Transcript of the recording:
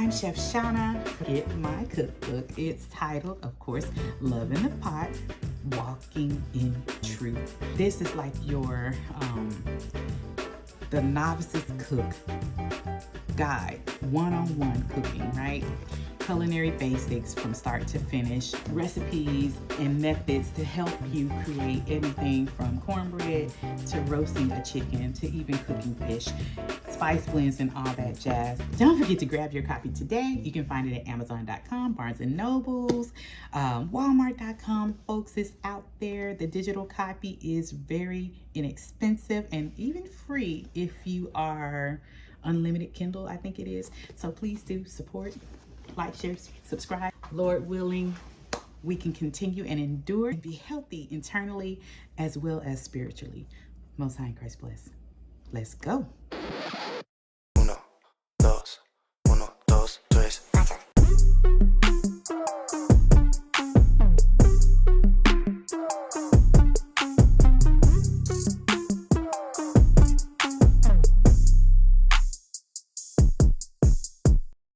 I'm Chef Shauna. Get my cookbook. It's titled, of course, Love in the Pot, Walking in Truth. This is like your, the novice's cook guide, one-on-one cooking, right? Culinary basics from start to finish, recipes and methods to help you create anything from cornbread to roasting a chicken to even cooking fish, spice blends and all that jazz. Don't forget to grab your copy today. You can find it at Amazon.com, Barnes & Nobles, Walmart.com. Folks, it's out there. The digital copy is very inexpensive and even free if you are unlimited Kindle, I think it is. So please do support, like, share, subscribe. Lord willing, we can continue and endure and be healthy internally as well as spiritually. Most High in Christ bless. Let's go.